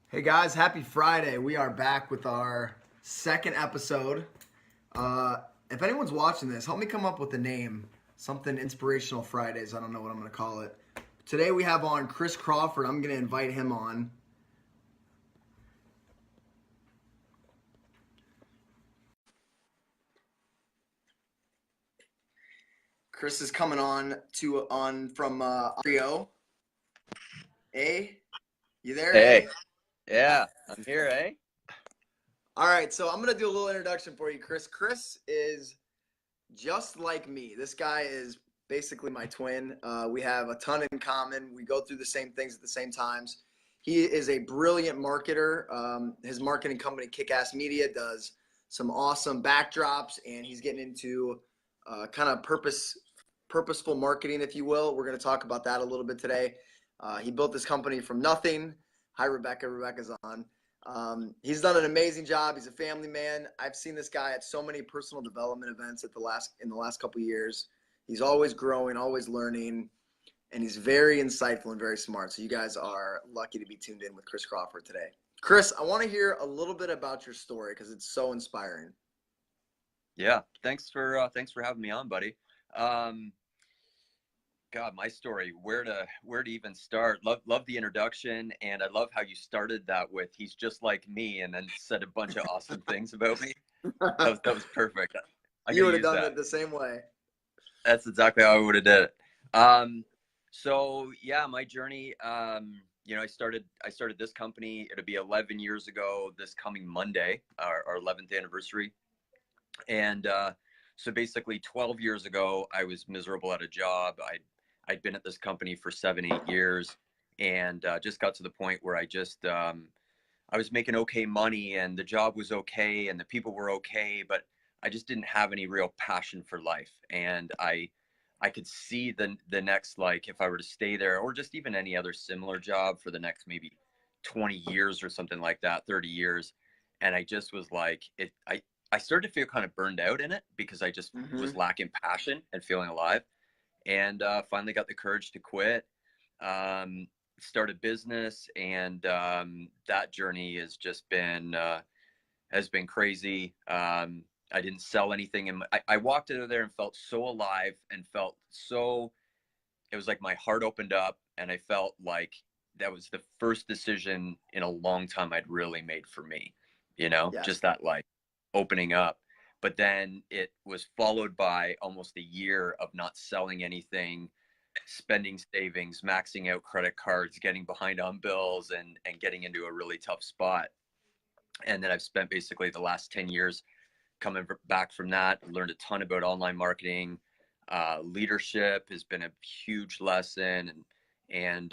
Hey guys, happy Friday. We are back with our second episode. Uh, if anyone's watching this, help me come up with a name. Something Inspirational Fridays. I don't know what I'm going to call it. Today we have on Chris Crawford. I'm going to invite him on. Chris is coming on from Ontario. Hey, you there? Hey, yeah, I'm here, eh? All right, so I'm going to do a little introduction for you, Chris. Chris is just like me. This guy is basically my twin. We have a ton in common. We go through the same things at the same times. He is a brilliant marketer. His marketing company, Kick Ass Media, does some awesome backdrops, and he's getting into kind of purposeful marketing, if you will. We're going to talk about that a little bit today. He built this company from nothing. Hi, Rebecca. Rebecca's on. He's done an amazing job. He's a family man. I've seen this guy at so many personal development events in the last couple of years. He's always growing, always learning, and he's very insightful and very smart. So you guys are lucky to be tuned in with Chris Crawford today. Chris, I want to hear a little bit about your story because it's so inspiring. Yeah, thanks for having me on, buddy. Um, God, my story, where to even start? Love the introduction, and I love how you started that with "he's just like me," and then said a bunch of awesome things about me. That was perfect. I'm You gonna would have use done that. it the same way. That's exactly how I would have did it. So yeah, my journey. I started this company. It'll be 11 years ago this coming Monday, our 11th anniversary. And so basically 12 years ago, I was miserable at a job. I'd been at this company for 7, 8 years, and just got to the point where I was making okay money, and the job was okay, and the people were okay, but I just didn't have any real passion for life. And I could see the next, like, if I were to stay there, or just even any other similar job for the next maybe 20 years or something like that, 30 years. And I just was like, I started to feel kind of burned out in it because I just Mm-hmm. was lacking passion and feeling alive. And finally got the courage to quit, um, start a business, and that journey has been crazy. I didn't sell anything, and I walked out of there and felt so alive, and felt so. It was like my heart opened up, and I felt like that was the first decision in a long time I'd really made for me. Yes. Just that, like, opening up. But then it was followed by almost a year of not selling anything, spending savings, maxing out credit cards, getting behind on bills, and getting into a really tough spot. And then I've spent basically the last 10 years coming back from that, learned a ton about online marketing. Leadership has been a huge lesson. And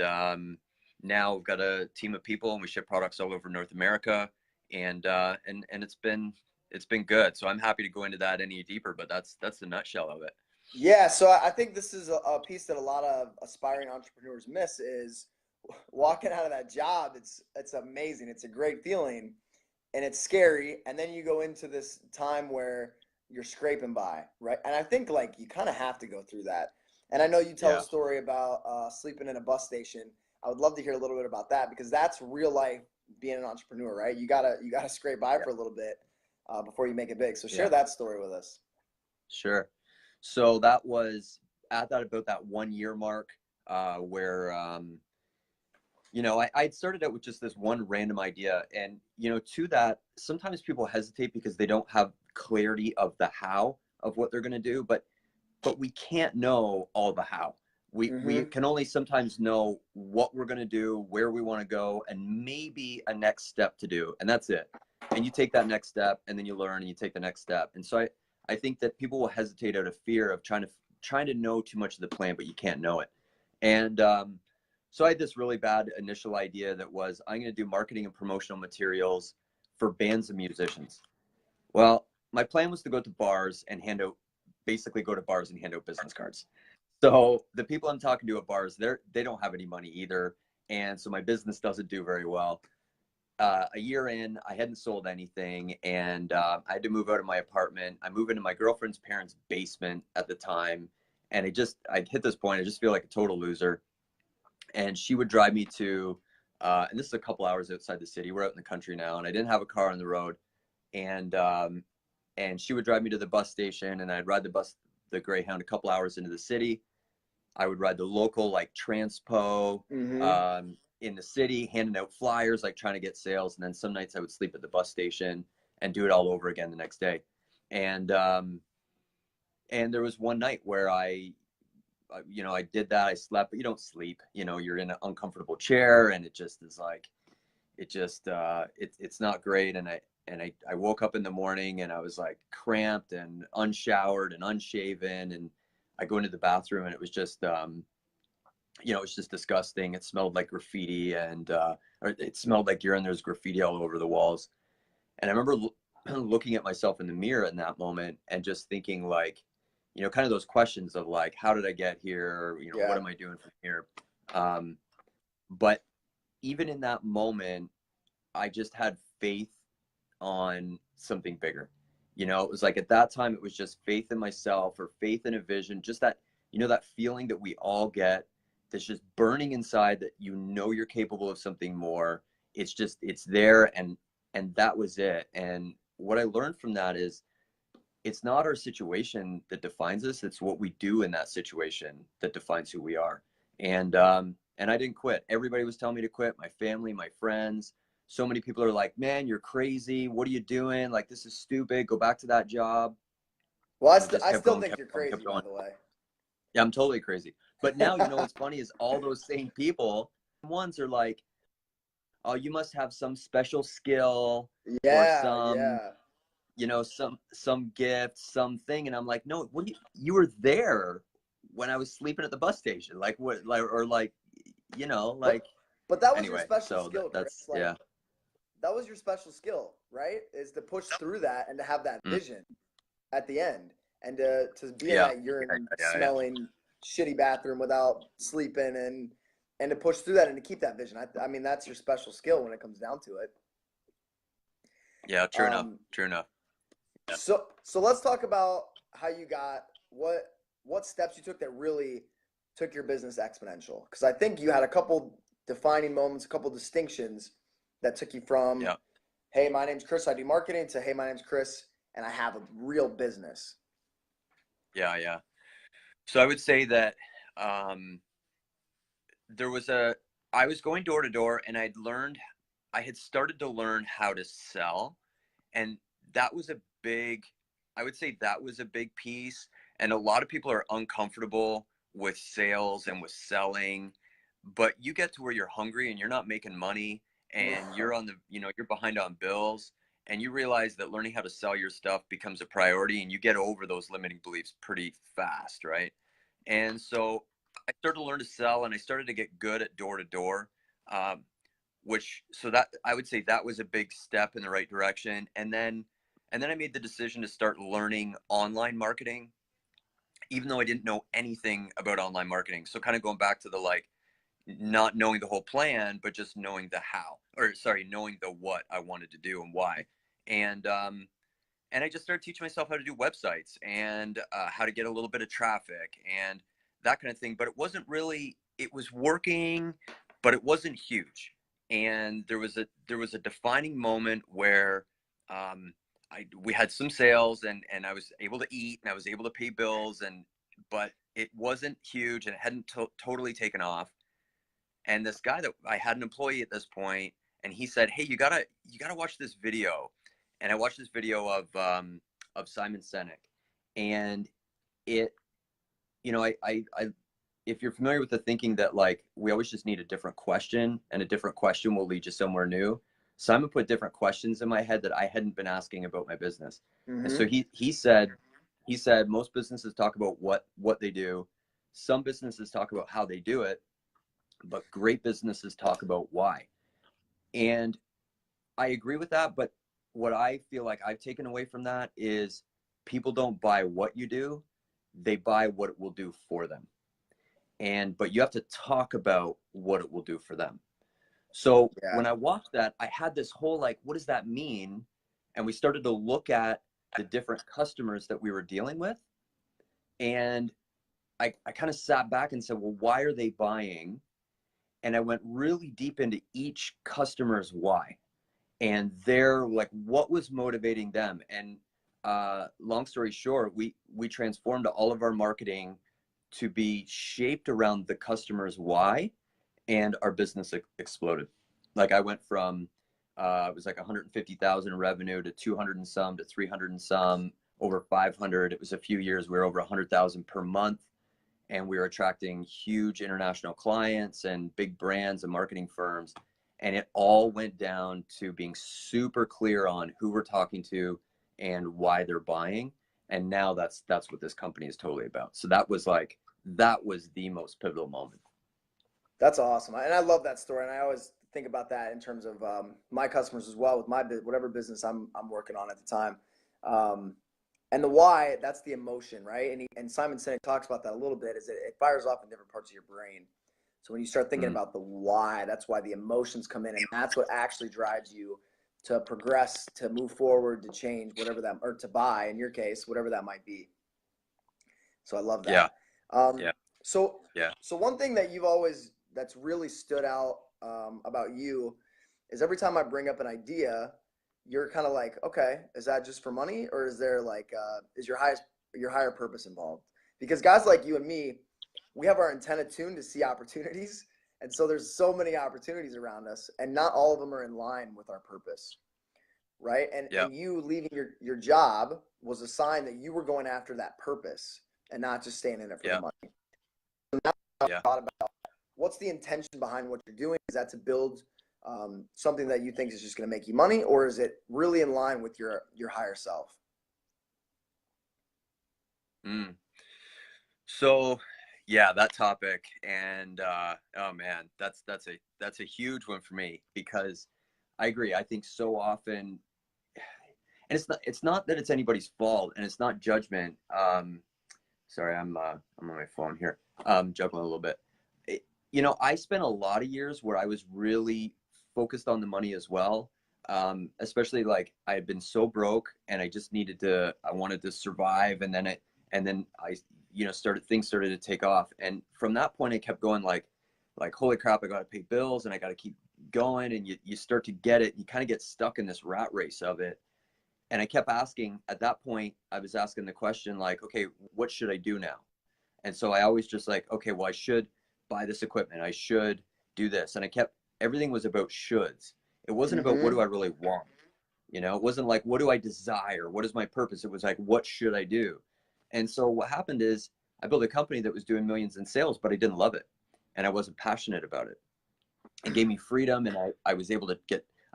now we've got a team of people, and we ship products all over North America. And it's been good. So I'm happy to go into that any deeper, but that's the nutshell of it. Yeah, so I think this is a piece that a lot of aspiring entrepreneurs miss is walking out of that job. It's amazing. It's a great feeling, and it's scary. And then you go into this time where you're scraping by, right? And I think like you kind of have to go through that. And I know you tell a Yeah. story about sleeping in a bus station. I would love to hear a little bit about that because that's real life being an entrepreneur, right? You gotta scrape by Yeah. for a little bit before you make it big. So share Yeah. that story with us. Sure. So that was at that about that 1 year mark, where I'd started out with just this one random idea. And, to that, sometimes people hesitate because they don't have clarity of the how of what they're going to do, but we can't know all the how. We Mm-hmm. can only sometimes know what we're going to do, where we want to go, and maybe a next step to do. And that's it. And you take that next step, and then you learn, and you take the next step. And so I think that people will hesitate out of fear of trying to know too much of the plan, but you can't know it. And so I had this really bad initial idea that was, I'm going to do marketing and promotional materials for bands and musicians. Well, my plan was to go to bars and hand out business cards. So the people I'm talking to at bars, they don't have any money either. And so my business doesn't do very well. A year in, I hadn't sold anything, and I had to move out of my apartment. I moved into my girlfriend's parents' basement at the time. And I hit this point, I just feel like a total loser. And she would drive me to And this is a couple hours outside the city. We're out in the country now, and I didn't have a car on the road. And she would drive me to the bus station, and I'd ride the Greyhound, a couple hours into the city. I would ride the local like transpo in the city, handing out flyers, like trying to get sales. And then some nights I would sleep at the bus station and do it all over again the next day. And there was one night where I did that. I slept, but you don't sleep. You're in an uncomfortable chair, and it just is like, it's not great. And I woke up in the morning, and I was like cramped and unshowered and unshaven, and I go into the bathroom, and it was just, it's just disgusting. It smelled like graffiti, and or it smelled like urine. There's graffiti all over the walls. And I remember looking at myself in the mirror in that moment and just thinking like, kind of those questions of like, how did I get here? What am I doing from here? But even in that moment, I just had faith on something bigger. It was like at that time, it was just faith in myself or faith in a vision, just that, that feeling that we all get that's just burning inside, that you're capable of something more. It's there. And that was it. And what I learned from that is it's not our situation that defines us. It's what we do in that situation that defines who we are. And I didn't quit. Everybody was telling me to quit. My family, my friends, so many people are like, man, you're crazy. What are you doing? Like, this is stupid. Go back to that job. Well, I still think you're crazy, by the way. Yeah, I'm totally crazy. But now, what's funny is all those same people, ones are like, oh, you must have some special skill or some gift, something. And I'm like, no, you were there when I was sleeping at the bus station. Like what, like, or like, but that was your special skill. That's, that was your special skill, right? Is to push through that and to have that vision at the end, and to be in that urine smelling shitty bathroom without sleeping, and to push through that and to keep that vision. I mean, that's your special skill when it comes down to it. Yeah, true enough. Yeah. So let's talk about how you got what steps you took that really took your business exponential. Because I think you had a couple defining moments, a couple distinctions that took you from, hey, my name's Chris, I do marketing, to hey, my name's Chris, and I have a real business. Yeah. So I would say that I was going door to door, and I had started to learn how to sell. And that was I would say that was a big piece. And a lot of people are uncomfortable with sales and with selling, but you get to where you're hungry and you're not making money, and you're you're behind on bills, and you realize that learning how to sell your stuff becomes a priority, and you get over those limiting beliefs pretty fast, right? And so I started to learn to sell, and I started to get good at door to door, so that I would say that was a big step in the right direction. And then I made the decision to start learning online marketing, even though I didn't know anything about online marketing. So kind of going back to the like, not knowing the whole plan, but just knowing knowing the what I wanted to do and why. And I just started teaching myself how to do websites and how to get a little bit of traffic and that kind of thing. But it was working, but it wasn't huge. And there was a defining moment where we had some sales, and I was able to eat, and I was able to pay bills, but it wasn't huge, and it hadn't totally taken off. And this guy that I had an employee at this point, and he said, hey, you gotta watch this video. And I watched this video of Simon Sinek, and it, if you're familiar with the thinking that like we always just need a different question, and a different question will lead you somewhere new, Simon put different questions in my head that I hadn't been asking about my business. And so he said most businesses talk about what they do, some businesses talk about how they do it, but great businesses talk about why. And I agree with that, but what I feel like I've taken away from that is people don't buy what you do, they buy what it will do for them. But you have to talk about what it will do for them. So when I watched that, I had this whole like, what does that mean? And we started to look at the different customers that we were dealing with. And I kind of sat back and said, well, why are they buying? and I went really deep into each customer's why and their, like, what was motivating them. And long story short, we transformed all of our marketing to be shaped around the customer's why, and our business exploded. Like, I went from it was like 150,000 in revenue to 200 and some to 300 and some, over 500. It was a few years we were over 100,000 per month, and we were attracting huge international clients and big brands and marketing firms. And it all went down to being super clear on who we're talking to and why they're buying. And now that's what this company is totally about. So that was the most pivotal moment. That's awesome. And I love that story. And I always think about that in terms of my customers as well, with my whatever business I'm working on at the time. And the why, that's the emotion, right? And Simon Sinek talks about that a little bit, is that it fires off in different parts of your brain. So when you start thinking about the why, that's why the emotions come in, and that's what actually drives you to progress, to move forward, to change, whatever that, or to buy, in your case, whatever that might be. So I love that. Yeah. So one thing that that's really stood out about you is every time I bring up an idea, you're kind of like, okay, is that just for money, or is there like, is your higher purpose involved? Because guys like you and me, we have our antenna tuned to see opportunities. And so there's so many opportunities around us, and not all of them are in line with our purpose. Right. And you leaving your job was a sign that you were going after that purpose and not just staying in it for the money. So now I thought about, what's the intention behind what you're doing? Is that to build something that you think is just going to make you money, or is it really in line with your higher self? So that topic, and oh man, that's a huge one for me, because I agree. I think so often, and it's not that it's anybody's fault, and it's not judgment. Sorry, I'm on my phone here, juggling a little bit. I spent a lot of years where I was really focused on the money as well. Especially, like, I had been so broke, and I wanted to survive. And then I things started to take off. And from that point, I kept going like, holy crap, I got to pay bills and I got to keep going. And you start to get it. You kind of get stuck in this rat race of it. And I kept asking, at that point, I was asking the question, like, okay, what should I do now? And so I always just like, okay, well, I should buy this equipment. I should do this. And everything was about shoulds. It wasn't about what do I really want? It wasn't like, what do I desire? What is my purpose? It was like, what should I do? And so what happened is I built a company that was doing millions in sales, but I didn't love it. And I wasn't passionate about it. It gave me freedom, and I was able to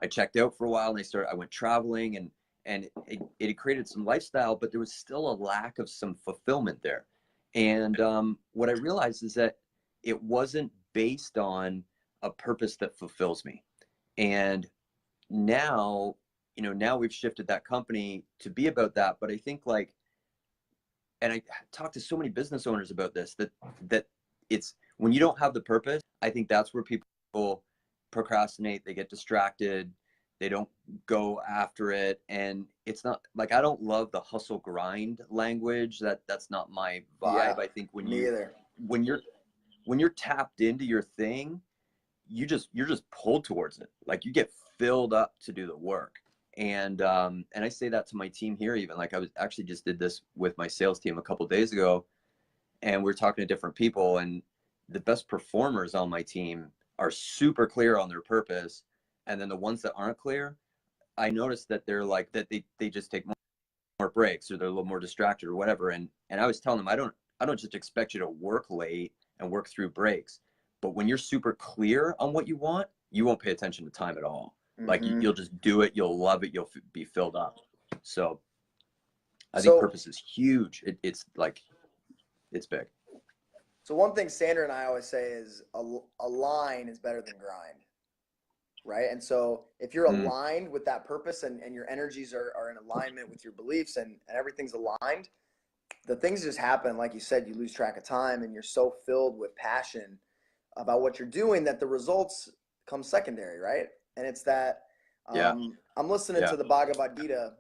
I checked out for a while, and I went traveling, and it created some lifestyle, but there was still a lack of some fulfillment there. And what I realized is that it wasn't based on a purpose that fulfills me. And now we've shifted that company to be about that. But I think, like, and I talk to so many business owners about this, that it's when you don't have the purpose, I think that's where people procrastinate, they get distracted, they don't go after it. And it's not like, I don't love the hustle grind language. That's not my vibe. I think when you're tapped into your thing, you're just pulled towards it. Like, you get filled up to do the work. And I say that to my team here, even. Like, I was actually just did this with my sales team a couple of days ago, and we're talking to different people, and the best performers on my team are super clear on their purpose. And then the ones that aren't clear, I noticed that they're like that they just take more breaks, or they're a little more distracted or whatever. And I was telling them, I don't just expect you to work late and work through breaks, but when you're super clear on what you want, you won't pay attention to time at all. Like, you'll just do it. You'll love it. You'll be filled up. So I think purpose is huge. It's big. So one thing Sandra and I always say is a line is better than grind. Right. And so if you're aligned with that purpose, and your energies are in alignment with your beliefs, and everything's aligned, the things just happen. Like you said, you lose track of time, and you're so filled with passion about what you're doing that the results come secondary. Right. And it's that I'm listening to the Bhagavad Gita,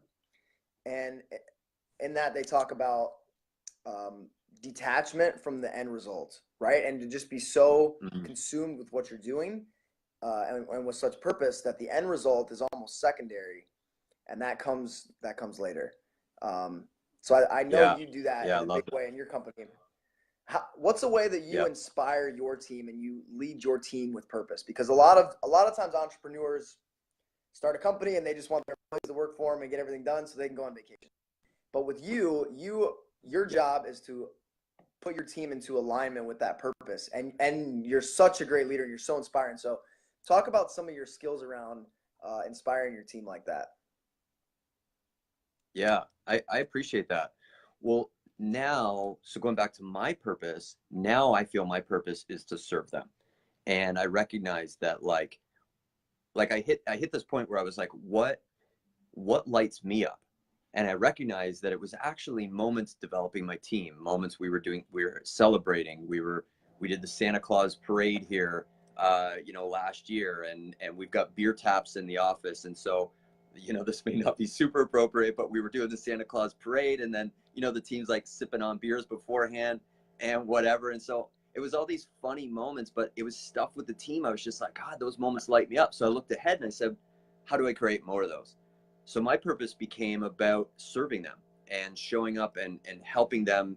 and in that they talk about detachment from the end result. right? And to just be so Mhm. consumed with what you're doing, and with such purpose that the end result is almost secondary, and that comes later. Um, so I know Yeah. you do that Yeah. I in a big love that. way in your company. What's a way that you Yeah. inspire your team and you lead your team with purpose? Because a lot of times entrepreneurs start a company and they just want their employees to work for them and get everything done so they can go on vacation. But with your job is to put your team into alignment with that purpose. And you're such a great leader and you're so inspiring. So talk about some of your skills around inspiring your team like that. Yeah. I appreciate that. Well, now, so going back to my purpose, now I feel my purpose is to serve them. And I recognize that like I hit this point where I was like, what lights me up? And I recognized that it was actually moments developing my team, moments we were celebrating, we did the Santa Claus parade here, last year, and we've got beer taps in the office, and so, this may not be super appropriate, but we were doing the Santa Claus parade, and then, the team's like sipping on beers beforehand and whatever, and so it was all these funny moments, but it was stuff with the team. I was just like, God, those moments light me up. So I looked ahead and I said, how do I create more of those? So my purpose became about serving them and showing up and helping them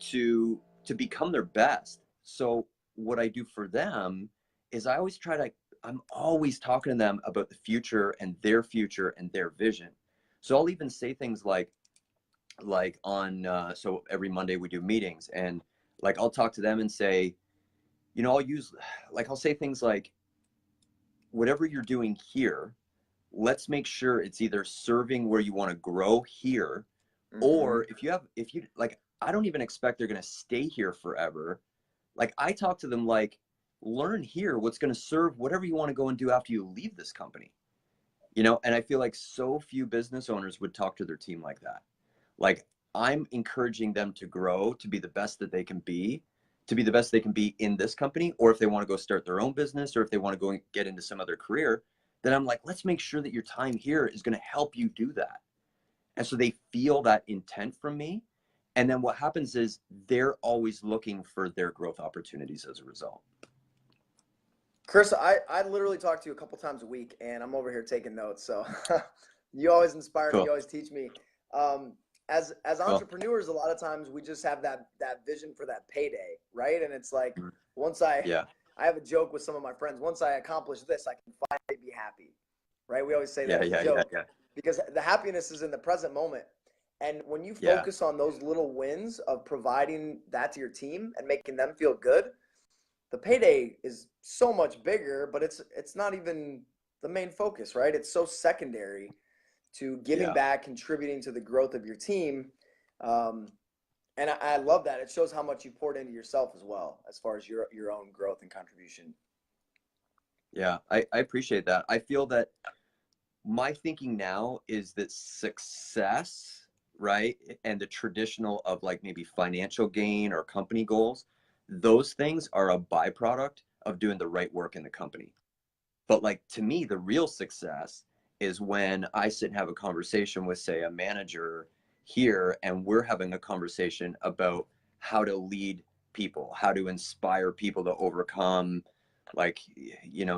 to become their best. So what I do for them is I'm always talking to them about the future and their vision. So I'll even say things like on so every Monday we do meetings, and like I'll talk to them and say, I'll say things like, whatever you're doing here, let's make sure it's either serving where you want to grow here, Mm-hmm. or if you like, I don't even expect they're going to stay here forever. Like, I talk to them like, learn here what's going to serve whatever you want to go and do after you leave this company. And I feel like so few business owners would talk to their team like that. Like, I'm encouraging them to grow, to be the best that they can be, to be the best they can be in this company, or if they want to go start their own business, or if they want to go and get into some other career, then I'm like, let's make sure that your time here is going to help you do that. And so they feel that intent from me. And then what happens is they're always looking for their growth opportunities as a result. Chris, I literally talk to you a couple times a week, and I'm over here taking notes. So you always inspire me. You Cool. always teach me. As Cool. entrepreneurs, a lot of times we just have that vision for that payday, right? And it's like, Mhm. once Yeah. I have a joke with some of my friends. Once I accomplish this, I can finally be happy, right? We always say that Yeah. as a Yeah. Yeah. joke Yeah. because the happiness is in the present moment. And when you Yeah. focus on those little wins of providing that to your team and making them feel good, the payday is so much bigger, but it's not even the main focus, right? It's so secondary to giving Yeah. back, contributing to the growth of your team. Um, and I love that. It shows how much you poured into yourself as well, as far as your own growth and contribution. Yeah. I appreciate that. I feel that my thinking now is that success, right, and the traditional of like maybe financial gain or company goals, those things are a byproduct of doing the right work in the company. But like, to me, the real success is when I sit and have a conversation with, say, a manager here, and we're having a conversation about how to lead people, how to inspire people to overcome, like,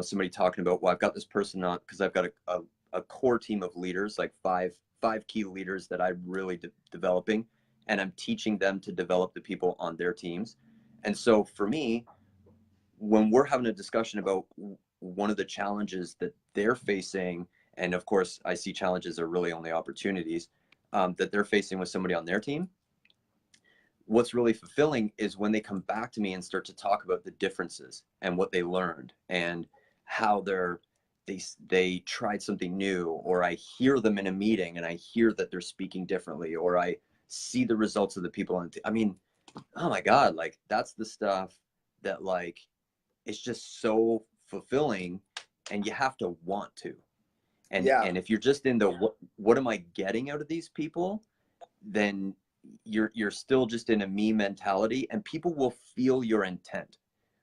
somebody talking about, well, I've got this person on because I've got a core team of leaders, like five key leaders that I'm really developing, and I'm teaching them to develop the people on their teams. And so for me, when we're having a discussion about one of the challenges that they're facing, and of course I see challenges are really only opportunities, that they're facing with somebody on their team, what's really fulfilling is when they come back to me and start to talk about the differences and what they learned and how they tried something new, or I hear them in a meeting and I hear that they're speaking differently, or I see the results of the people on I mean, oh my God, like, that's the stuff that, like, it's just so fulfilling, and you have to want to. Yeah, And if you're just in the what am I getting out of these people, then you're still just in a me mentality, and people will feel your intent.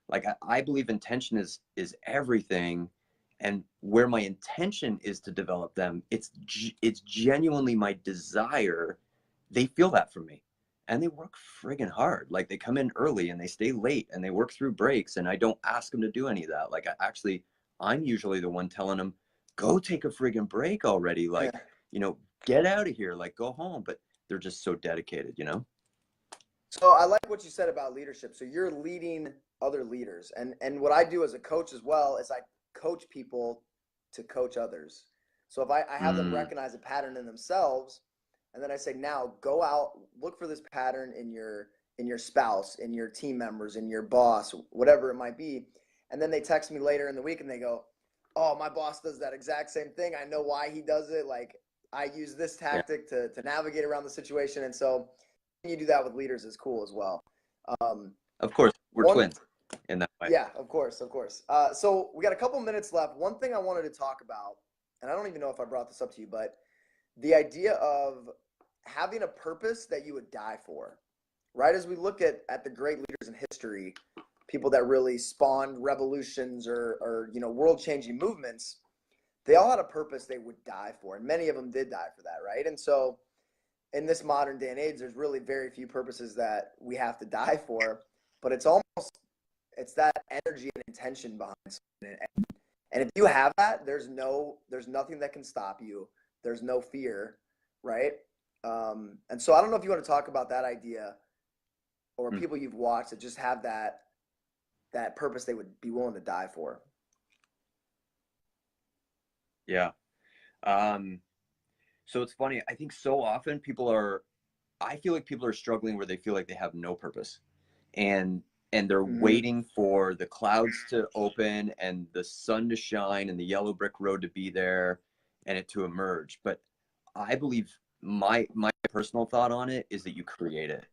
Like, I believe intention is everything, and where my intention is to develop them, it's genuinely my desire. They feel that from me. and they work friggin' hard. Like they come in early and they stay late and they work through breaks, and I don't ask them to do any of that. Like I'm usually the one telling them, go take a friggin' break already. Like, get out of here, like go home. But they're just so dedicated, So I like what you said about leadership. So you're leading other leaders. And what I do as a coach as well is I coach people to coach others. So if I have them Mm, recognize a pattern in themselves, and then I say, now go out, look for this pattern in your spouse, in your team members, in your boss, whatever it might be. And then they text me later in the week and they go, oh, my boss does that exact same thing. I know why he does it. Like I use this yeah, tactic to navigate around the situation. And so you do that with leaders is cool as well. Um, of course, we're one, twins in that way. yeah, of course, of course. So we got a couple minutes left. One thing I wanted to talk about, and I don't even know if I brought this up to you, but the idea of having a purpose that you would die for, right? As we look at the great leaders in history, people that really spawned revolutions or world-changing movements, they all had a purpose they would die for, and many of them did die for that, right? And so in this modern day and age, there's really very few purposes that we have to die for, but it's that energy and intention behind something. And if you have that, there's nothing that can stop you. There's no fear, right? And so I don't know if you want to talk about that idea or Mm, people you've watched that just have that purpose they would be willing to die for. yeah. Um, so it's funny. I think so often I feel like people are struggling where they feel like they have no purpose, and they're Mm-hmm. waiting for the clouds to open and the sun to shine and the yellow brick road to be there and it to emerge. But I believe my personal thought on it is that you create it,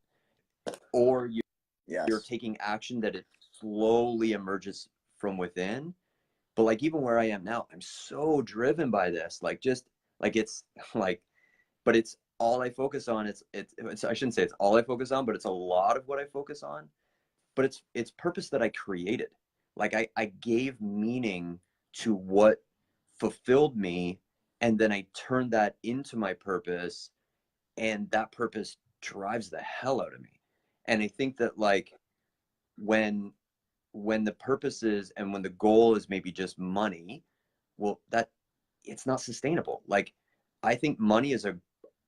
or you're Yes. taking action that it slowly emerges from within. But like even where I am now, I'm so driven by this. Like just like it's like, but it's all I focus on. It's I shouldn't say it's all I focus on, but it's a lot of what I focus on. But it's purpose that I created. Like I gave meaning to what fulfilled me, and then I turned that into my purpose, and that purpose drives the hell out of me. And I think that like when the purpose is and when the goal is maybe just money, well, that it's not sustainable. Like I think money is a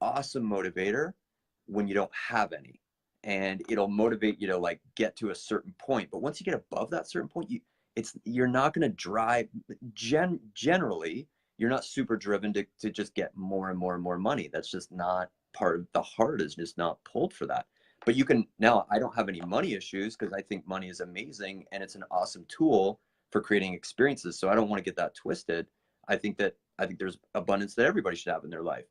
awesome motivator when you don't have any, and it'll motivate you to like get to a certain point. But once you get above that certain point, you're not going to drive generally. You're not super driven to just get more and more and more money. That's just not part of the heart is just not pulled for that. But you can now, I don't have any money issues because I think money is amazing and it's an awesome tool for creating experiences. So I don't want to get that twisted. I think there's abundance that everybody should have in their life.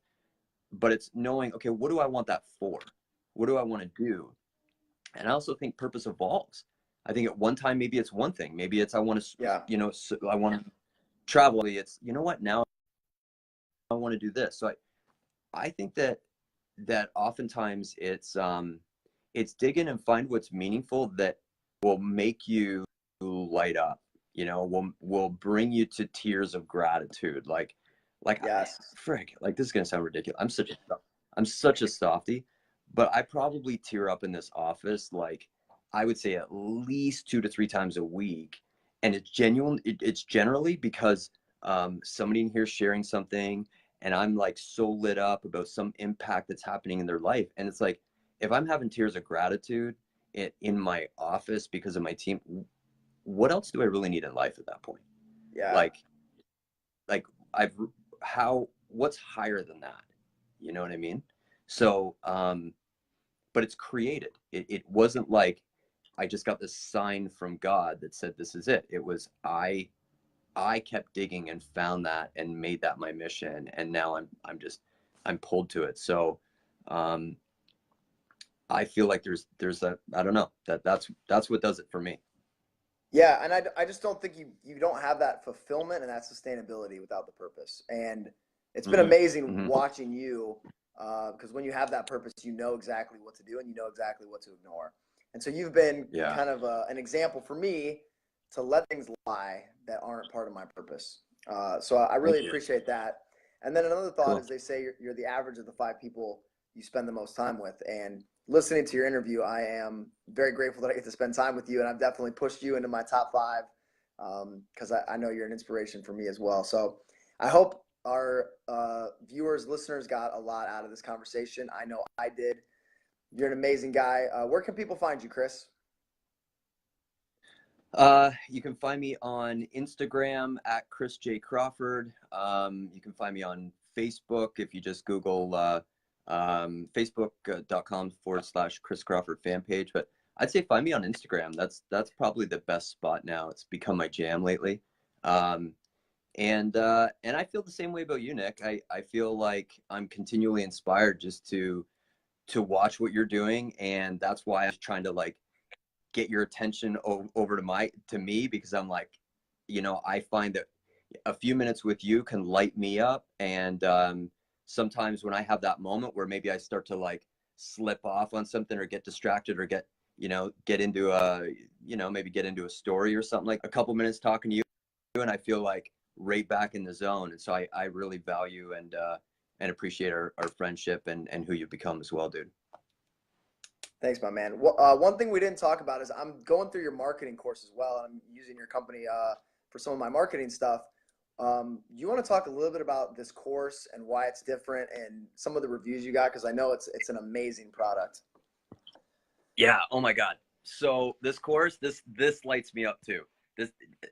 But it's knowing, okay, what do I want that for? What do I want to do? And I also think purpose evolves. I think at one time maybe it's one thing. Maybe it's I want to, Yeah. I want to travel. It's what now I want to do this. So I think that oftentimes it's dig in and find what's meaningful that will make you light up, will bring you to tears of gratitude. Like Yes. frick, like this is gonna sound ridiculous. I'm such a softie, but I probably tear up in this office like I would say at least 2 to 3 times a week. And it's genuine, it's generally because somebody in here sharing something, and I'm like so lit up about some impact that's happening in their life. And it's like, if I'm having tears of gratitude in my office because of my team, what else do I really need in life at that point? Yeah. Like, like I've, what's higher than that? You know what I mean? So, but it's created. It wasn't like I just got this sign from God that said, this is it. It was, I kept digging and found that and made that my mission. And now I'm pulled to it. So, um, I feel like there's a, I don't know, that's what does it for me. Yeah, and I just don't think you don't have that fulfillment and that sustainability without the purpose. And it's been Hmm. amazing Hmm. watching you because when you have that purpose, you know exactly what to do and you know exactly what to ignore. And so you've been Yeah. kind of an example for me to let things lie that aren't part of my purpose. So I really Thank you. appreciate that. And then another thought Cool. is they say you're the average of the five people you spend the most time with. And listening to your interview, I am very grateful that I get to spend time with you. And I've definitely pushed you into my top 5 because I know you're an inspiration for me as well. So I hope our viewers, listeners got a lot out of this conversation. I know I did. You're an amazing guy. Where can people find you, Chris? You can find me on Instagram at Chris J. Crawford. You can find me on Facebook if you just Google facebook.com/Chris Crawford fan page. But I'd say find me on Instagram. That's probably the best spot now. It's become my jam lately. And I feel the same way about you, Nick. I feel like I'm continually inspired just to watch what you're doing, and that's why I'm trying to like get your attention over to me, because I'm like, you know, I find that a few minutes with you can light me up. And sometimes when I have that moment where maybe I start to like slip off on something or get distracted or get into maybe get into a story or something, like a couple minutes talking to you, and I feel like right back in the zone. And so I really value and appreciate our friendship and who you've become as well, dude. Thanks, my man. Well, one thing we didn't talk about is I'm going through your marketing course as well. And I'm using your company for some of my marketing stuff. You want to talk a little bit about this course and why it's different and some of the reviews you got? Because I know it's an amazing product. Yeah. Oh my God. So this course, this lights me up too.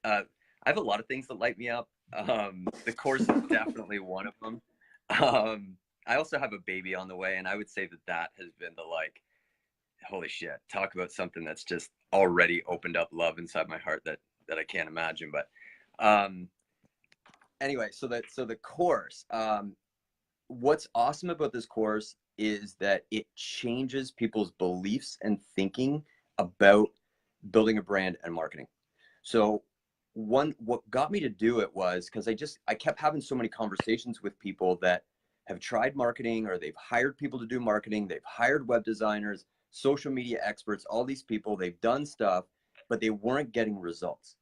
I have a lot of things that light me up. The course is definitely one of them. I also have a baby on the way, and I would say that has been the like, holy shit, talk about something that's just already opened up love inside my heart that I can't imagine. But anyway, so the course, what's awesome about this course is that it changes people's beliefs and thinking about building a brand and marketing. So what got me to do it was because I kept having so many conversations with people that have tried marketing, or they've hired people to do marketing, they've hired web designers, social media experts, all these people, they've done stuff, but they weren't getting results.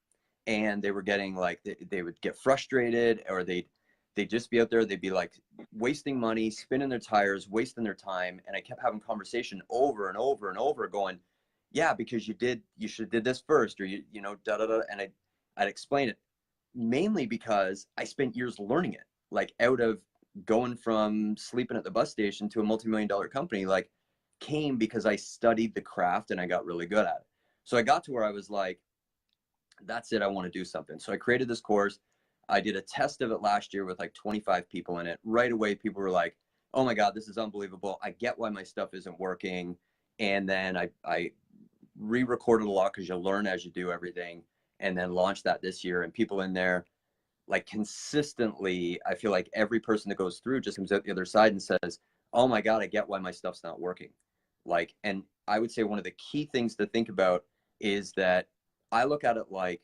And they were getting like, they would get frustrated, or they'd just be out there, they'd be like wasting money, spinning their tires, wasting their time. And I kept having conversation over and over and over going, yeah, because you should have did this first, or you know, da da da. And I'd explain it, mainly because I spent years learning it, like out of going from sleeping at the bus station to a multi-million-dollar company, like came because I studied the craft and I got really good at it. So I got to where I was like, that's it, I want to do something. So I created this course. I did a test of it last year with like 25 people in it. Right away, people were like, oh my God, this is unbelievable. I get why my stuff isn't working. And then I re-recorded a lot, because you learn as you do everything, and then launched that this year. And people in there, like consistently, I feel like every person that goes through just comes out the other side and says, oh my God, I get why my stuff's not working. Like, and I would say one of the key things to think about is that I look at it like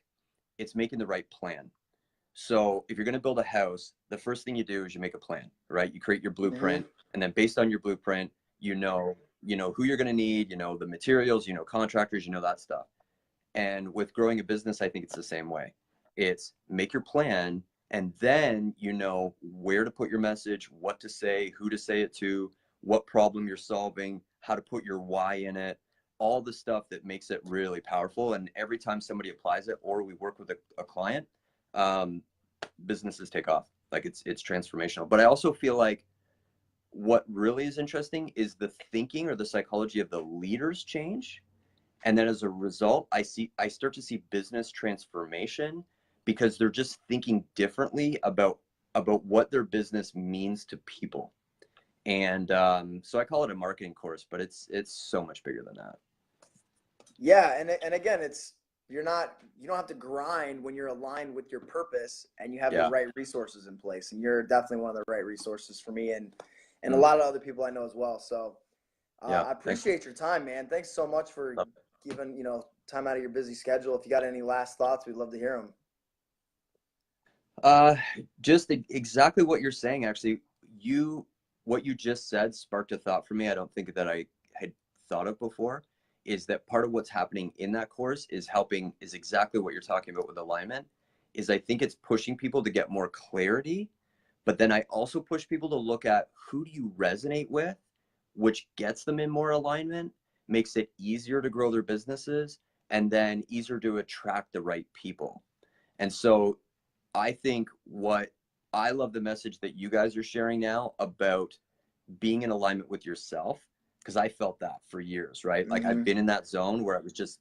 it's making the right plan. So if you're going to build a house, the first thing you do is you make a plan, right? You create your blueprint, and then based on your blueprint, you know who you're going to need, you know, the materials, you know, contractors, you know, that stuff. And with growing a business, I think it's the same way. It's make your plan, and then you know where to put your message, what to say, who to say it to, what problem you're solving, how to put your why in it, all the stuff that makes it really powerful. And every time somebody applies it, or we work with a client, businesses take off. Like it's transformational. But I also feel like what really is interesting is the thinking or the psychology of the leaders change. And then as a result, I start to see business transformation, because they're just thinking differently about what their business means to people. And so I call it a marketing course, but it's so much bigger than that. Yeah, and again, you don't have to grind when you're aligned with your purpose and you have the right resources in place. And you're definitely one of the right resources for me and a lot of other people I know as well. So I appreciate your time, man. Thanks so much for giving time out of your busy schedule. If you got any last thoughts, we'd love to hear them. Just exactly what you're saying. Actually, what you just said sparked a thought for me. I don't think that I had thought of before. Is that part of what's happening in that course is exactly what you're talking about with alignment. Is I think it's pushing people to get more clarity, but then I also push people to look at who do you resonate with, which gets them in more alignment, makes it easier to grow their businesses, and then easier to attract the right people. And so I think I love the message that you guys are sharing now about being in alignment with yourself, because I felt that for years, right? Like I've been in that zone where it was just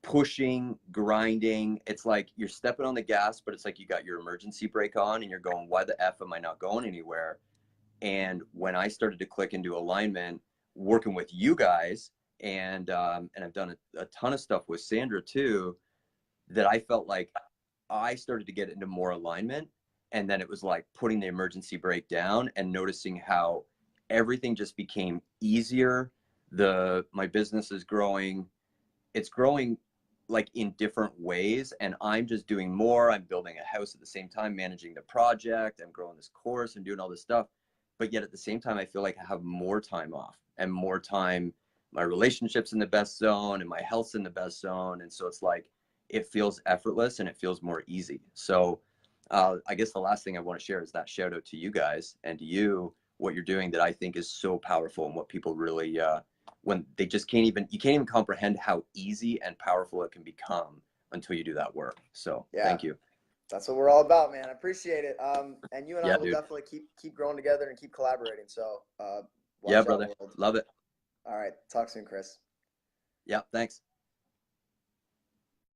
pushing, grinding. It's like you're stepping on the gas, but it's like you got your emergency brake on and you're going, why the F am I not going anywhere? And when I started to click into alignment, working with you guys, and I've done a ton of stuff with Sandra too, that I felt like I started to get into more alignment. And then it was like putting the emergency brake down and noticing how everything just became easier. My business is growing. It's growing like in different ways, and I'm just doing more. I'm building a house at the same time, managing the project. I'm growing this course and doing all this stuff. But yet at the same time, I feel like I have more time off and more time. My relationship's in the best zone and my health's in the best zone. And so it's like, it feels effortless and it feels more easy. So I guess the last thing I want to share is that shout out to you guys and to you, what you're doing that I think is so powerful, and what people really, when they just you can't even comprehend how easy and powerful it can become until you do that work. So yeah. Thank you. That's what we're all about, man. I appreciate it. And you and I will dude. definitely keep growing together and keep collaborating. So yeah, brother. Love it. All right. Talk soon, Chris. Yeah. Thanks.